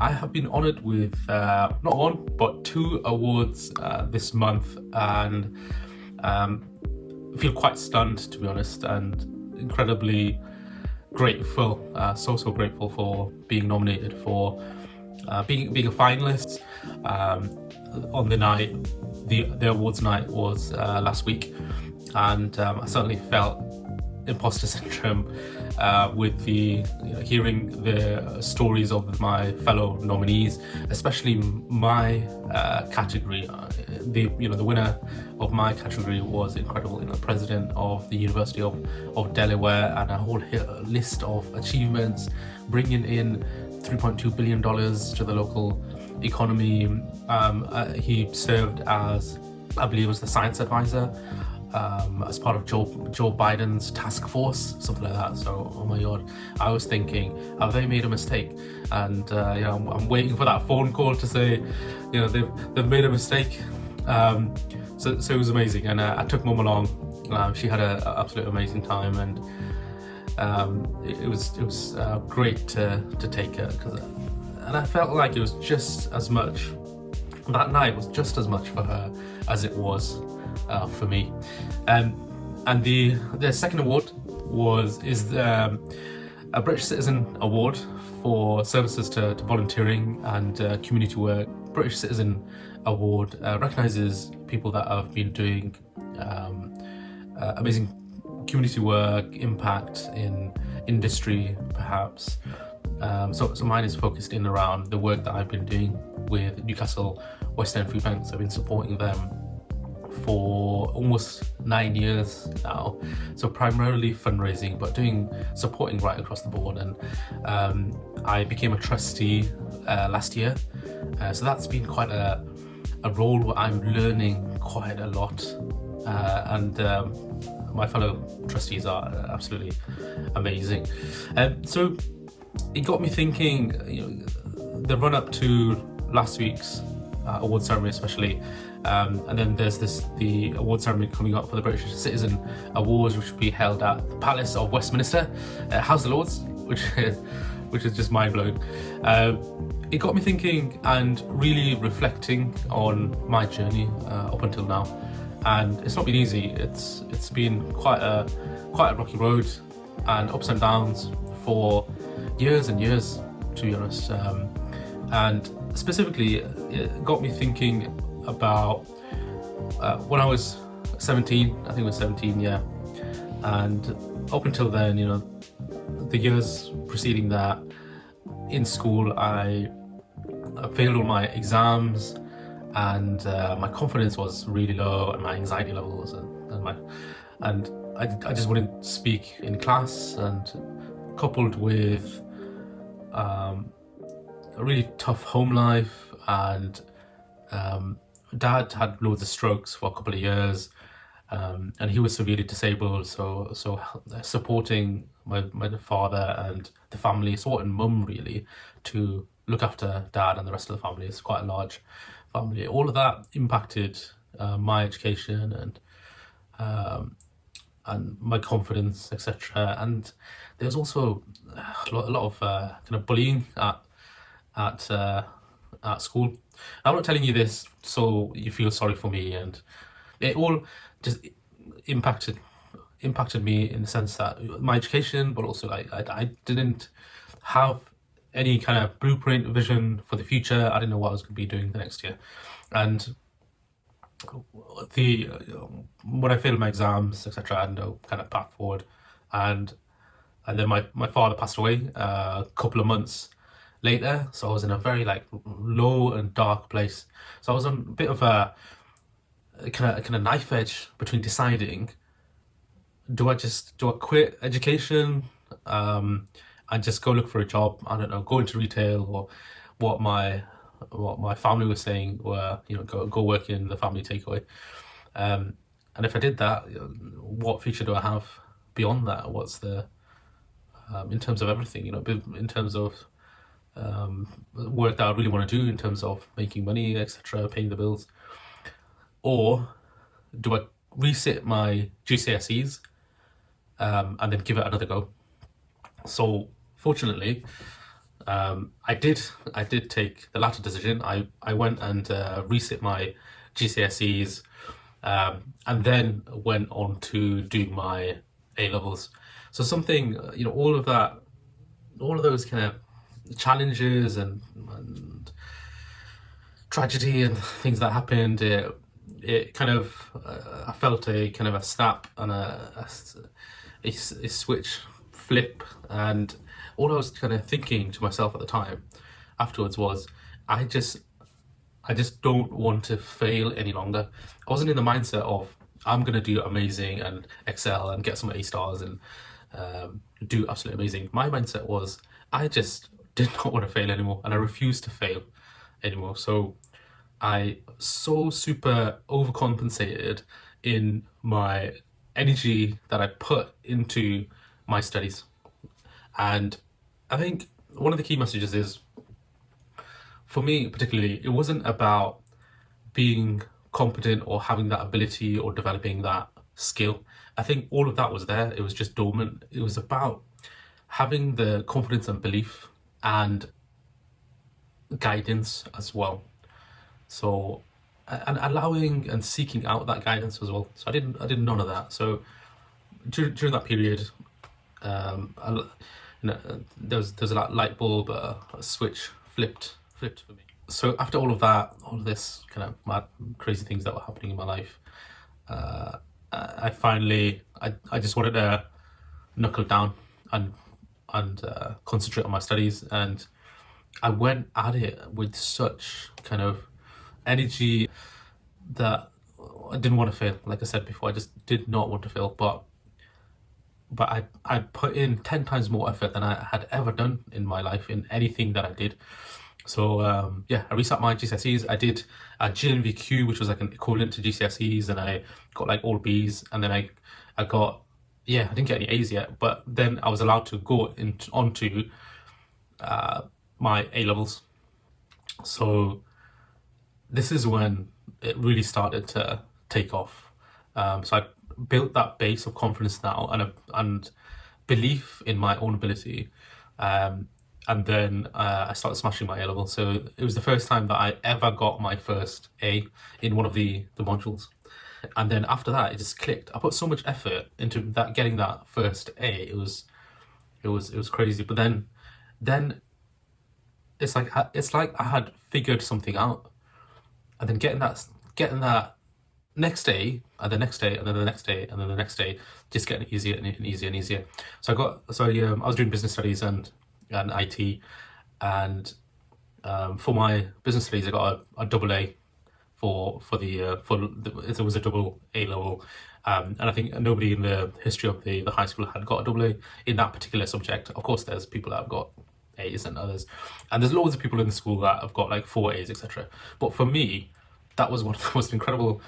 I have been honoured with not one but two awards this month, and feel quite stunned, to be honest, and incredibly grateful, so grateful for being nominated, for being a finalist. On the night, the awards night was last week, and I certainly felt imposter syndrome with the hearing the stories of my fellow nominees, especially my category. The winner of my category was incredible. President of the University of Delaware, and a whole list of achievements, bringing in $3.2 billion to the local economy. He served as, I believe, was the science advisor as part of Joe Biden's task force, something like that. So, oh my god, I was thinking, have they made a mistake? And I'm waiting for that phone call to say, they've made a mistake. So it was amazing, and I took Mum along. She had an absolute amazing time, and it was great to take her, and I felt like it was just as much. That night was just as much for her as it was for me. And the second award is a British Citizen Award for services to volunteering and community work. British Citizen Award recognises people that have been doing amazing community work, impact in industry, perhaps. So mine is focused in around the work that I've been doing with Newcastle West End Food Banks. I've been supporting them for almost 9 years now, so primarily fundraising, but supporting right across the board. And I became a trustee last year, so that's been quite a role where I'm learning quite a lot, and my fellow trustees are absolutely amazing. So it got me thinking, the run up to last week's award ceremony especially, and then there's the award ceremony coming up for the British Citizen Awards, which will be held at the Palace of Westminster, House of Lords, which is just mind-blowing. It got me thinking and really reflecting on my journey up until now, and it's not been easy. It's been quite a rocky road, and ups and downs for years and years, to be honest. And specifically, it got me thinking about when I was 17. I think it was 17, yeah. And up until then, the years preceding that, in school, I failed all my exams, and my confidence was really low, and my anxiety levels, and I just wouldn't speak in class, and coupled with a really tough home life, and Dad had loads of strokes for a couple of years, and he was severely disabled, so supporting my father and the family, supporting Mum really, to look after Dad and the rest of the family. It's quite a large family. All of that impacted my education and my confidence, etc. And there's also a lot of kind of bullying at school. I'm not telling you this so you feel sorry for me, and it all just impacted me in the sense that my education, but also I didn't have any kind of blueprint vision for the future. I didn't know what I was going to be doing the next year, and when I failed my exams, etc., I had no kind of path forward, and then my father passed away a couple of months later, so I was in a very low and dark place. So I was on a bit of a kind of knife edge between deciding, do I quit education and just go look for a job, I don't know, go into retail, or what my family was saying were, go work in the family takeaway. And if I did that, what future do I have beyond that? What's the in terms of everything, in terms of work that I really want to do, in terms of making money, etc., paying the bills? Or do I resit my GCSEs and then give it another go? So fortunately, I did take the latter decision. I went and reset my GCSEs, and then went on to do my A levels. So something, all of that, all of those kind of challenges and tragedy and things that happened, it kind of, I felt a kind of a snap and a switch flip, and all I was kind of thinking to myself at the time afterwards was, I just I just don't want to fail any longer. I wasn't in the mindset of I'm gonna do amazing and excel and get some A stars and do absolutely amazing. My mindset was I just did not want to fail anymore, and I refused to fail anymore. So I so super overcompensated in my energy that I put into my studies. And I think one of the key messages is, for me particularly, it wasn't about being competent or having that ability or developing that skill. I think all of that was there. It was just dormant. It was about having the confidence and belief and guidance as well. So, and allowing and seeking out that guidance as well. So I did none of that. So during that period, I, there was a light bulb, a switch flipped for me. So after all of that, all of this kind of mad, crazy things that were happening in my life, I finally, I just wanted to knuckle down and concentrate on my studies, and I went at it with such kind of energy that I didn't want to fail. Like I said before, I just did not want to fail, but I put in 10 times more effort than I had ever done in my life in anything that I did. So yeah, I reset my GCSEs. I did a GNVQ, which was like an equivalent to GCSEs, and I got like all Bs, and then I got, yeah, I didn't get any A's yet, but then I was allowed to go onto my A levels. So this is when it really started to take off. So I built that base of confidence now and belief in my own ability. And then I started smashing my A level. So it was the first time that I ever got my first A in one of the modules. And then after that, it just clicked. I put so much effort into that, getting that first A. It was crazy. But then it's like I had figured something out, and then getting that next day, and the next day, and then the next day, and then the next day, just getting easier and easier and easier. So I was doing business studies and IT, and for my business studies, I got a double A it was a double A level, and I think nobody in the history of the high school had got a double A in that particular subject. Of course, there's people that have got A's and others, and there's loads of people in the school that have got like 4 A's, etc. But for me, that was one of the most incredible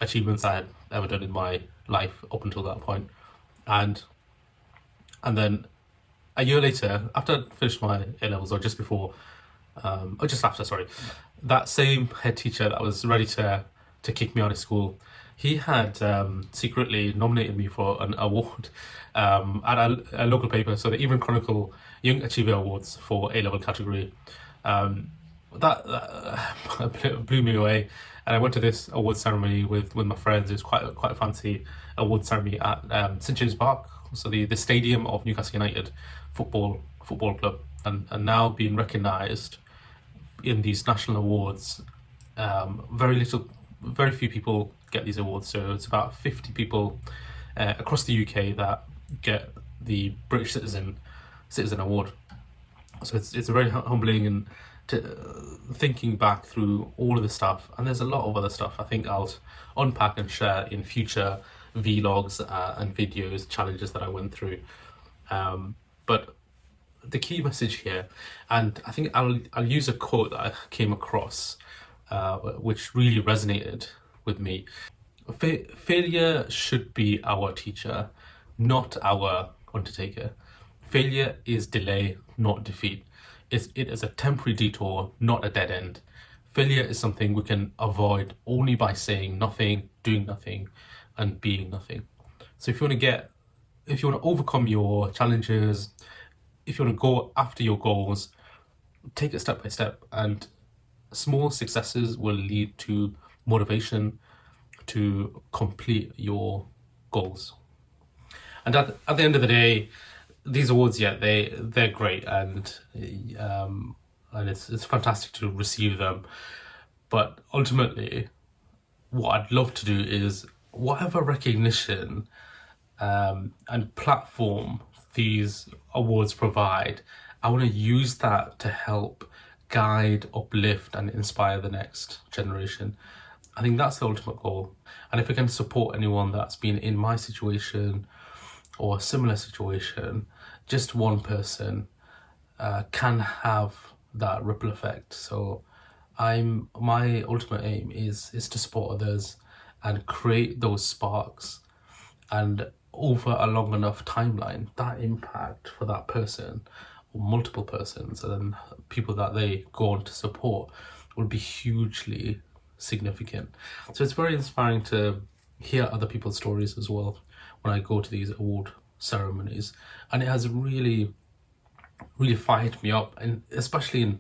achievements I had ever done in my life up until that point. And then a year later, after I finished my A levels, or just before, or just after, sorry, that same head teacher that was ready to kick me out of school, he had secretly nominated me for an award at a local paper, so the Evening Chronicle Young Achiever Awards for A level category. That blew me away, and I went to this award ceremony with my friends. It was quite a fancy award ceremony at St James Park, so the stadium of Newcastle United football club, and now being recognised in these national awards. Very few people get these awards, so it's about 50 people across the UK that get the British Citizen Award. So it's very humbling, and thinking back through all of the stuff, and there's a lot of other stuff I think I'll unpack and share in future vlogs and videos, challenges that I went through. But the key message here, and I think I'll use a quote that I came across, which really resonated with me. Failure should be our teacher, not our undertaker. Failure is delay, not defeat. It is a temporary detour, not a dead end. Failure is something we can avoid only by saying nothing, doing nothing, and being nothing. So if you want to overcome your challenges, if you want to go after your goals, take it step by step, and small successes will lead to motivation to complete your goals. And at the end of the day, these awards, yeah, they're great, and it's fantastic to receive them. But ultimately, what I'd love to do is whatever recognition and platform these awards provide, I want to use that to help guide, uplift, and inspire the next generation. I think that's the ultimate goal. And if I can support anyone that's been in my situation or a similar situation, just one person can have that ripple effect. So my ultimate aim is to support others and create those sparks, and over a long enough timeline, that impact for that person or multiple persons and then people that they go on to support will be hugely significant. So it's very inspiring to hear other people's stories as well when I go to these award ceremonies, and it has really fired me up, and especially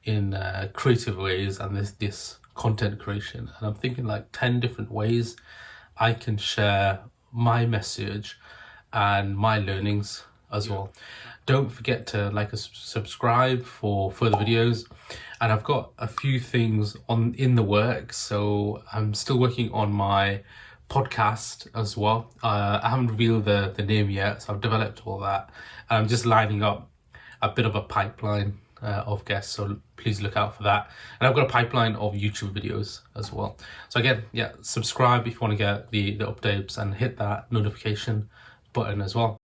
in creative ways and this content creation. And I'm thinking like 10 different ways I can share my message and my learnings as well. Don't forget to like and subscribe for further videos, and I've got a few things in the works. So I'm still working on my podcast as well. I haven't revealed the name yet, so I've developed all that, and I'm just lining up a bit of a pipeline of guests, so please look out for that. And I've got a pipeline of YouTube videos as well. So again, yeah, subscribe if you want to get the updates, and hit that notification button as well.